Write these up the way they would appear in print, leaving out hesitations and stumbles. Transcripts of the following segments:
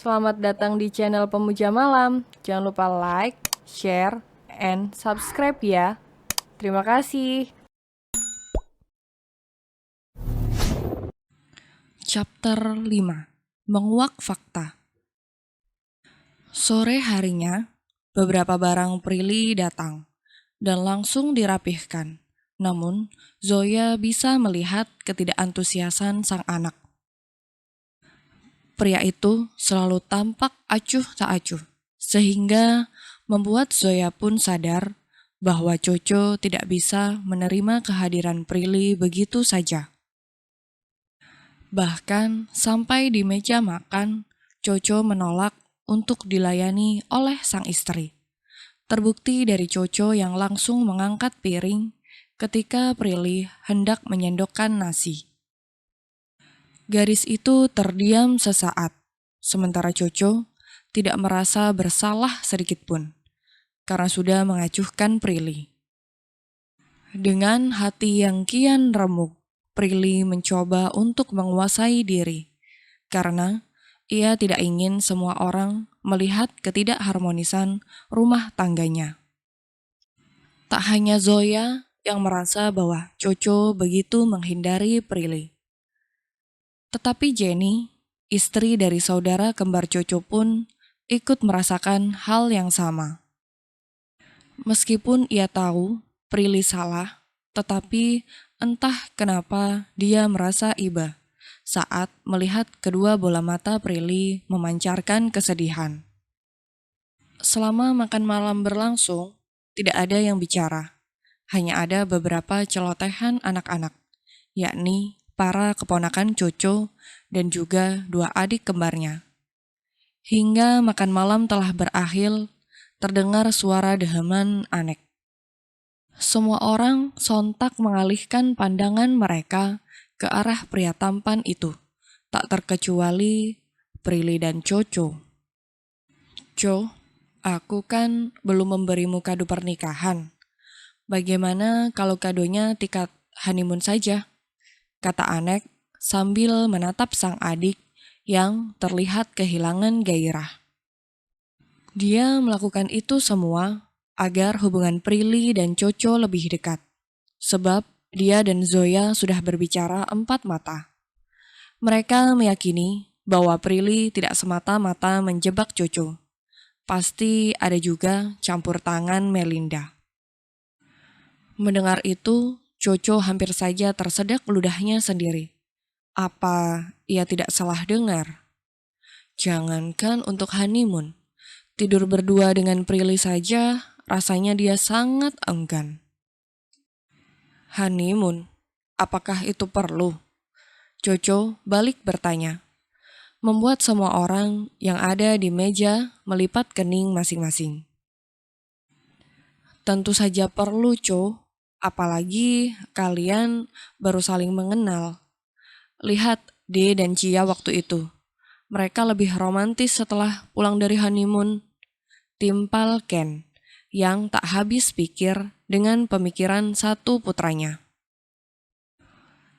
Selamat datang di channel Pemuja Malam. Jangan lupa like, share, and subscribe ya. Terima kasih. Chapter 5. Menguak Fakta. Sore harinya, beberapa barang Prilly datang dan langsung dirapihkan. Namun, Zoya bisa melihat ketidakantusiasan sang anak. Pria itu selalu tampak acuh tak acuh, sehingga membuat Zoya pun sadar bahwa Coco tidak bisa menerima kehadiran Prilly begitu saja. Bahkan sampai di meja makan, Coco menolak untuk dilayani oleh sang istri. Terbukti dari Coco yang langsung mengangkat piring ketika Prilly hendak menyendokkan nasi. Gadis itu terdiam sesaat, sementara Coco tidak merasa bersalah sedikitpun karena sudah mengacuhkan Prilly. Dengan hati yang kian remuk, Prilly mencoba untuk menguasai diri, karena ia tidak ingin semua orang melihat ketidakharmonisan rumah tangganya. Tak hanya Zoya yang merasa bahwa Coco begitu menghindari Prilly, tetapi Jenny, istri dari saudara kembar Coco pun ikut merasakan hal yang sama. Meskipun ia tahu Prilly salah, tetapi entah kenapa dia merasa iba saat melihat kedua bola mata Prilly memancarkan kesedihan. Selama makan malam berlangsung, tidak ada yang bicara. Hanya ada beberapa celotehan anak-anak, yakni para keponakan Coco dan juga dua adik kembarnya. Hingga makan malam telah berakhir, terdengar suara deheman Anek. Semua orang sontak mengalihkan pandangan mereka ke arah pria tampan itu, tak terkecuali Prilly dan Coco. Co, aku kan belum memberimu kado pernikahan. Bagaimana kalau kadonya tiket honeymoon saja? Kata Anek sambil menatap sang adik yang terlihat kehilangan gairah. Dia melakukan itu semua agar hubungan Prilly dan Coco lebih dekat. Sebab dia dan Zoya sudah berbicara empat mata. Mereka meyakini bahwa Prilly tidak semata-mata menjebak Coco. Pasti ada juga campur tangan Melinda. Mendengar itu, Coco hampir saja tersedak ludahnya sendiri. Apa ia tidak salah dengar? Jangankan untuk honeymoon, tidur berdua dengan Prilly saja rasanya dia sangat enggan. Honeymoon, apakah itu perlu? Coco balik bertanya, membuat semua orang yang ada di meja melipat kening masing-masing. Tentu saja perlu, Co. Apalagi kalian baru saling mengenal. Lihat D dan Cia waktu itu. Mereka lebih romantis setelah pulang dari honeymoon. Timpal Ken, yang tak habis pikir dengan pemikiran satu putranya.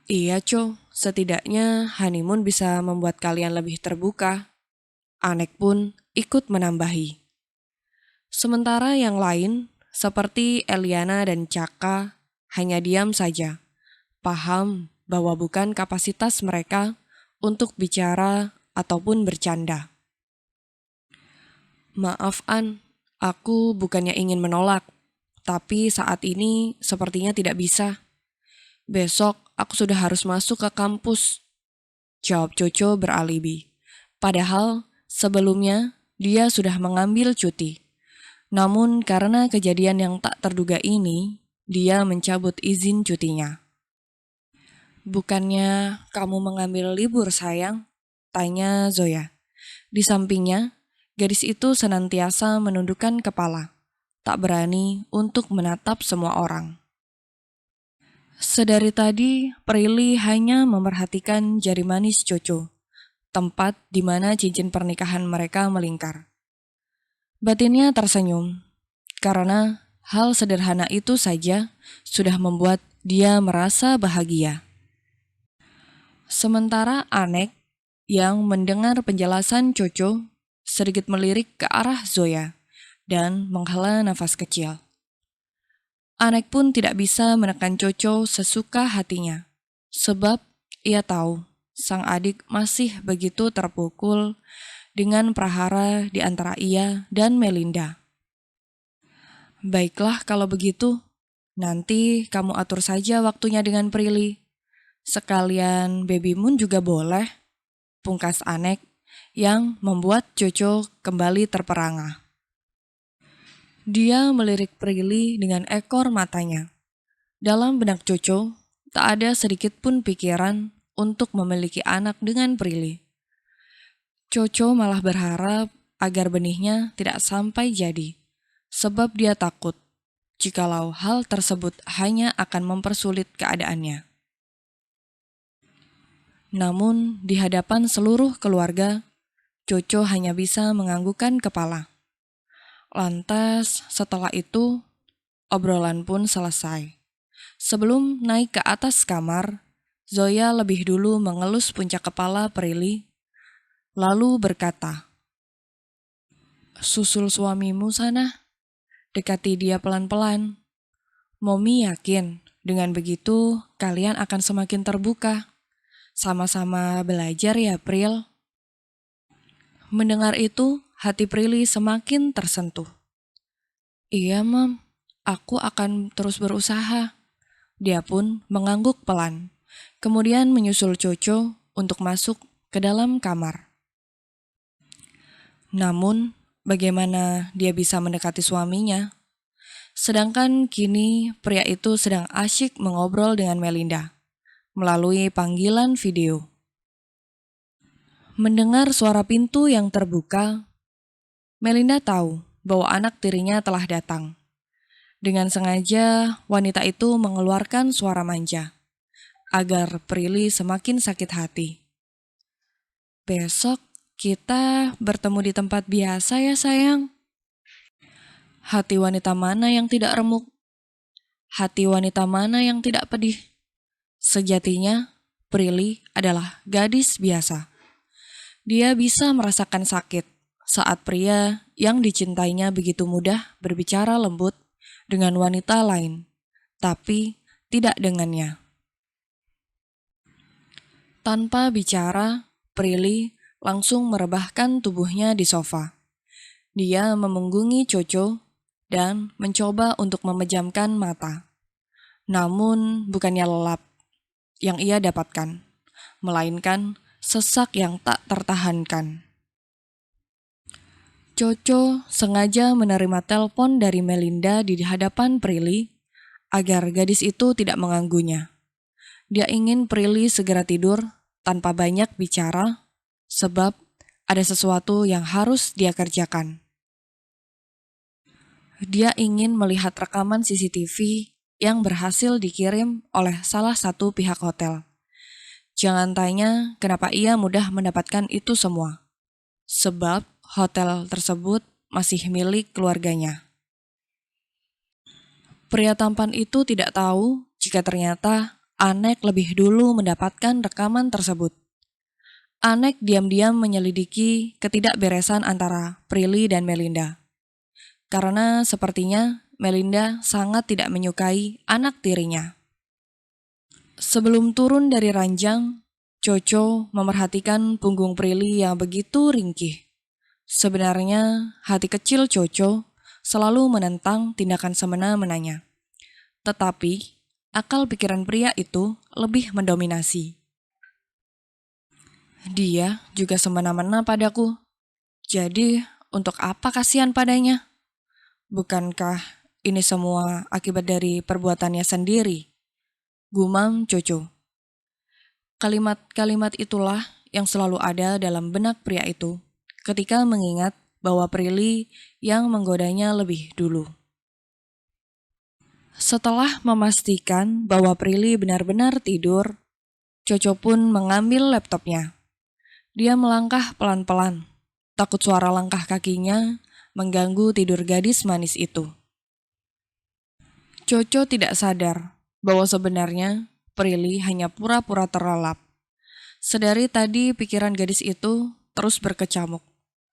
Iya, Co. Setidaknya honeymoon bisa membuat kalian lebih terbuka. Anek pun ikut menambahi. Sementara yang lain, seperti Eliana dan Caka, hanya diam saja, paham bahwa bukan kapasitas mereka untuk bicara ataupun bercanda. Maaf An, aku bukannya ingin menolak, tapi saat ini sepertinya tidak bisa. Besok aku sudah harus masuk ke kampus, jawab Coco beralibi. Padahal sebelumnya dia sudah mengambil cuti. Namun karena kejadian yang tak terduga ini, dia mencabut izin cutinya. Bukannya kamu mengambil libur sayang? Tanya Zoya. Di sampingnya, gadis itu senantiasa menundukkan kepala, tak berani untuk menatap semua orang. Sedari tadi, Prilly hanya memerhatikan jari manis Coco, tempat di mana cincin pernikahan mereka melingkar. Batinnya tersenyum, karena hal sederhana itu saja sudah membuat dia merasa bahagia. Sementara Anek yang mendengar penjelasan Coco sedikit melirik ke arah Zoya dan menghela nafas kecil. Anek pun tidak bisa menekan Coco sesuka hatinya, sebab ia tahu sang adik masih begitu terpukul dengan prahara di antara ia dan Melinda. Baiklah kalau begitu, nanti kamu atur saja waktunya dengan Prilly. Sekalian Baby Moon juga boleh, pungkas Anek yang membuat Coco kembali terperangah. Dia melirik Prilly dengan ekor matanya. Dalam benak Coco, tak ada sedikit pun pikiran untuk memiliki anak dengan Prilly. Coco malah berharap agar benihnya tidak sampai jadi, sebab dia takut jikalau hal tersebut hanya akan mempersulit keadaannya. Namun, di hadapan seluruh keluarga, Coco hanya bisa menganggukkan kepala. Lantas, setelah itu, obrolan pun selesai. Sebelum naik ke atas kamar, Zoya lebih dulu mengelus puncak kepala Prilly, lalu berkata, "Susul suamimu sana, dekati dia pelan-pelan. Momi yakin, dengan begitu kalian akan semakin terbuka. Sama-sama belajar ya, Pril." Mendengar itu, hati Prilly semakin tersentuh. "Iya, Mam, aku akan terus berusaha." Dia pun mengangguk pelan, kemudian menyusul Coco untuk masuk ke dalam kamar. Namun, bagaimana dia bisa mendekati suaminya? Sedangkan kini pria itu sedang asyik mengobrol dengan Melinda melalui panggilan video. Mendengar suara pintu yang terbuka, Melinda tahu bahwa anak tirinya telah datang. Dengan sengaja, wanita itu mengeluarkan suara manja, agar Prilly semakin sakit hati. "Besok kita bertemu di tempat biasa ya sayang." Hati wanita mana yang tidak remuk? Hati wanita mana yang tidak pedih? Sejatinya, Prilly adalah gadis biasa. Dia bisa merasakan sakit saat pria yang dicintainya begitu mudah berbicara lembut dengan wanita lain, tapi tidak dengannya. Tanpa bicara, Prilly langsung merebahkan tubuhnya di sofa. Dia memunggungi Coco dan mencoba untuk memejamkan mata. Namun bukannya lelap yang ia dapatkan, melainkan sesak yang tak tertahankan. Coco sengaja menerima telepon dari Melinda di hadapan Prilly agar gadis itu tidak mengganggunya. Dia ingin Prilly segera tidur tanpa banyak bicara, sebab ada sesuatu yang harus dia kerjakan. Dia ingin melihat rekaman CCTV yang berhasil dikirim oleh salah satu pihak hotel. Jangan tanya kenapa ia mudah mendapatkan itu semua, sebab hotel tersebut masih milik keluarganya. Pria tampan itu tidak tahu jika ternyata Anek lebih dulu mendapatkan rekaman tersebut. Anek diam-diam menyelidiki ketidakberesan antara Prilly dan Melinda. Karena sepertinya Melinda sangat tidak menyukai anak tirinya. Sebelum turun dari ranjang, Coco memerhatikan punggung Prilly yang begitu ringkih. Sebenarnya hati kecil Coco selalu menentang tindakan semena-menanya. Tetapi akal pikiran pria itu lebih mendominasi. Dia juga semena-mena padaku. Jadi untuk apa kasihan padanya? Bukankah ini semua akibat dari perbuatannya sendiri? Gumam Coco. Kalimat-kalimat itulah yang selalu ada dalam benak pria itu ketika mengingat bahwa Prilly yang menggodanya lebih dulu. Setelah memastikan bahwa Prilly benar-benar tidur, Coco pun mengambil laptopnya. Dia melangkah pelan-pelan, takut suara langkah kakinya mengganggu tidur gadis manis itu. Coco tidak sadar bahwa sebenarnya Prilly hanya pura-pura terlelap. Sedari tadi pikiran gadis itu terus berkecamuk.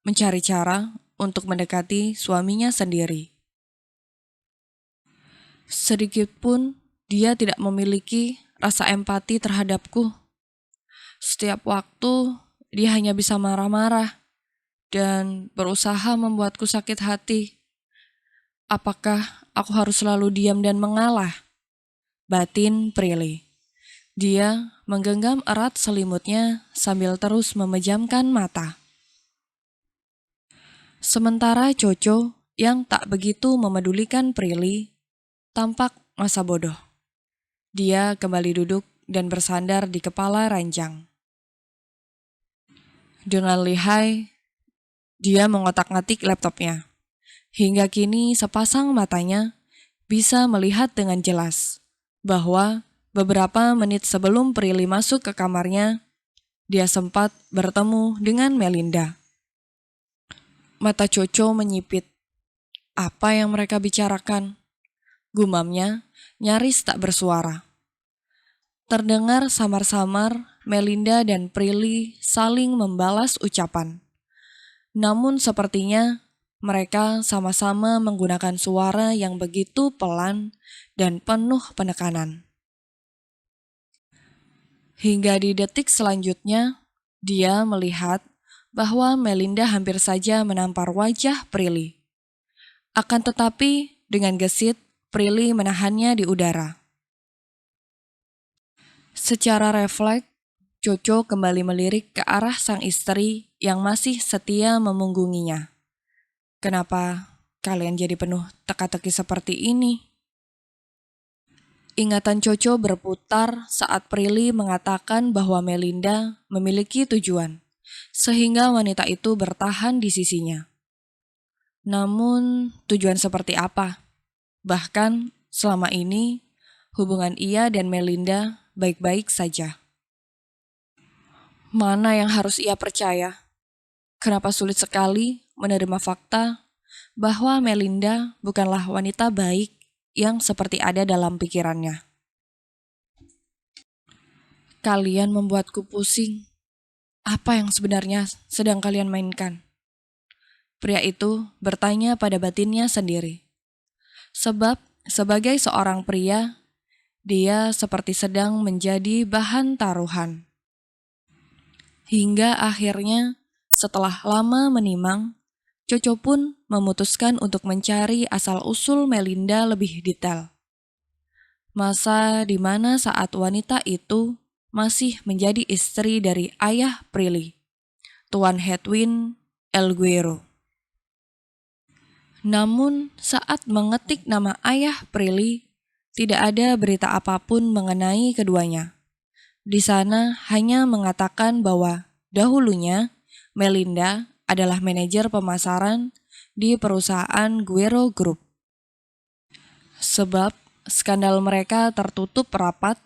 mencari cara untuk mendekati suaminya sendiri. Sedikitpun dia tidak memiliki rasa empati terhadapku. Setiap waktu dia hanya bisa marah-marah dan berusaha membuatku sakit hati. Apakah aku harus selalu diam dan mengalah? Batin Prilly. Dia menggenggam erat selimutnya sambil terus memejamkan mata. Sementara Coco yang tak begitu memedulikan Prilly tampak masa bodoh. Dia kembali duduk dan bersandar di kepala ranjang. Dengan lihai, dia mengotak-ngatik laptopnya. Hingga kini sepasang matanya bisa melihat dengan jelas bahwa beberapa menit sebelum Prilly masuk ke kamarnya, dia sempat bertemu dengan Melinda. Mata Coco menyipit. Apa yang mereka bicarakan? Gumamnya nyaris tak bersuara. Terdengar samar-samar Melinda dan Prilly saling membalas ucapan. Namun sepertinya mereka sama-sama menggunakan suara yang begitu pelan dan penuh penekanan. Hingga di detik selanjutnya, dia melihat bahwa Melinda hampir saja menampar wajah Prilly. Akan tetapi, dengan gesit, Prilly menahannya di udara. Secara refleks, Coco kembali melirik ke arah sang istri yang masih setia memunggunginya. Kenapa kalian jadi penuh teka-teki seperti ini? Ingatan Coco berputar saat Prilly mengatakan bahwa Melinda memiliki tujuan, sehingga wanita itu bertahan di sisinya. Namun, tujuan seperti apa? Bahkan, selama ini, hubungan ia dan Melinda baik-baik saja. Mana yang harus ia percaya? Kenapa sulit sekali menerima fakta bahwa Melinda bukanlah wanita baik yang seperti ada dalam pikirannya. Kalian membuatku pusing. Apa yang sebenarnya sedang kalian mainkan? Pria itu bertanya pada batinnya sendiri. Sebab sebagai seorang pria, dia seperti sedang menjadi bahan taruhan. Hingga akhirnya, setelah lama menimang, Coco pun memutuskan untuk mencari asal-usul Melinda lebih detail. Masa di mana saat wanita itu masih menjadi istri dari ayah Prilly, Tuan Hedwin Elguero. Namun saat mengetik nama ayah Prilly, tidak ada berita apapun mengenai keduanya. Di sana hanya mengatakan bahwa dahulunya Melinda adalah manajer pemasaran di perusahaan Guero Group. Sebab skandal mereka tertutup rapat,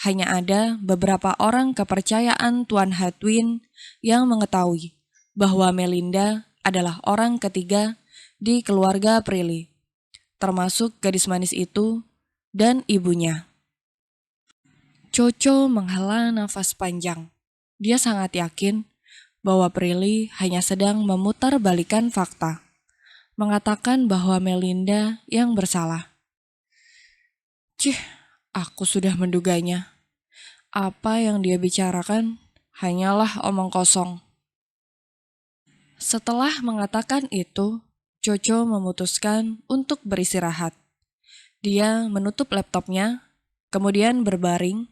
hanya ada beberapa orang kepercayaan Tuan Hedwin yang mengetahui bahwa Melinda adalah orang ketiga di keluarga Prilly, termasuk gadis manis itu dan ibunya. Coco menghela nafas panjang. Dia sangat yakin bahwa Prilly hanya sedang memutarbalikkan fakta, mengatakan bahwa Melinda yang bersalah. Cih, aku sudah menduganya. Apa yang dia bicarakan hanyalah omong kosong. Setelah mengatakan itu, Coco memutuskan untuk beristirahat. Dia menutup laptopnya, kemudian berbaring.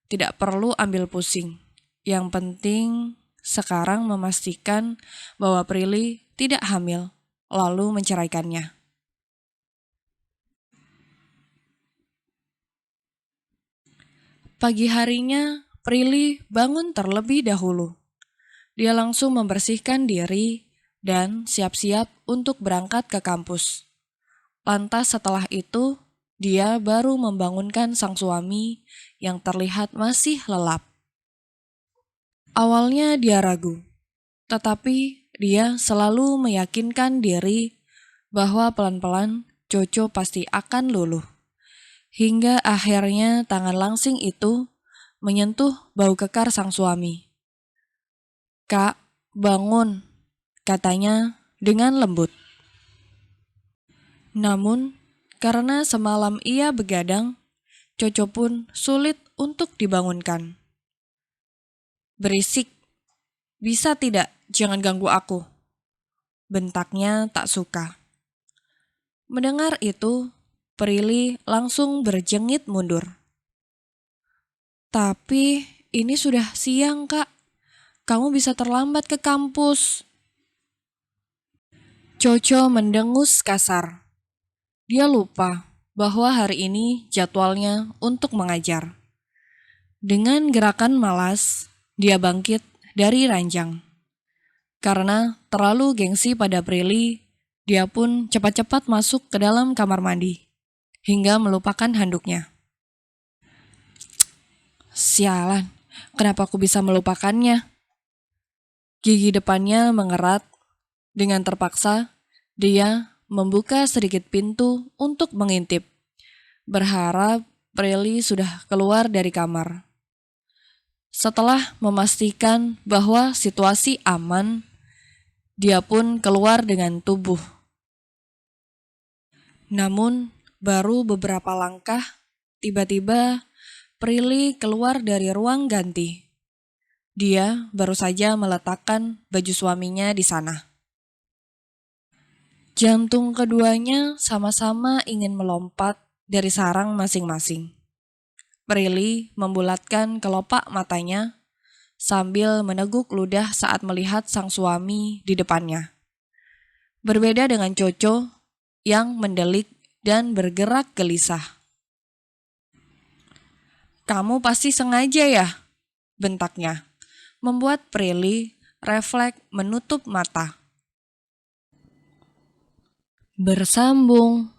Tidak perlu ambil pusing. Yang penting sekarang memastikan bahwa Prilly tidak hamil, lalu menceraikannya. Pagi harinya, Prilly bangun terlebih dahulu. Dia langsung membersihkan diri dan siap-siap untuk berangkat ke kampus. Lantas setelah itu, dia baru membangunkan sang suami yang terlihat masih lelap. Awalnya dia ragu, tetapi dia selalu meyakinkan diri bahwa pelan-pelan Coco pasti akan luluh. Hingga akhirnya tangan langsing itu menyentuh bau kekar sang suami. "Kak, bangun," katanya dengan lembut. Namun, karena semalam ia begadang, Coco pun sulit untuk dibangunkan. "Berisik, bisa tidak jangan ganggu aku?" bentaknya tak suka. Mendengar itu, Prilly langsung berjengit mundur. "Tapi ini sudah siang, Kak. Kamu bisa terlambat ke kampus." Coco mendengus kasar. Dia lupa bahwa hari ini jadwalnya untuk mengajar. Dengan gerakan malas, dia bangkit dari ranjang. Karena terlalu gengsi pada Prilly, dia pun cepat-cepat masuk ke dalam kamar mandi, hingga melupakan handuknya. "Sialan, kenapa aku bisa melupakannya?" Gigi depannya mengerat. Dengan terpaksa, dia membuka sedikit pintu untuk mengintip, berharap Prilly sudah keluar dari kamar. Setelah memastikan bahwa situasi aman, dia pun keluar dengan tubuh. Namun, baru beberapa langkah, tiba-tiba Prilly keluar dari ruang ganti. Dia baru saja meletakkan baju suaminya di sana. Jantung keduanya sama-sama ingin melompat dari sarang masing-masing. Prilly membulatkan kelopak matanya sambil meneguk ludah saat melihat sang suami di depannya. Berbeda dengan Coco yang mendelik dan bergerak gelisah. "Kamu pasti sengaja ya?" bentaknya, membuat Prilly refleks menutup mata. Bersambung.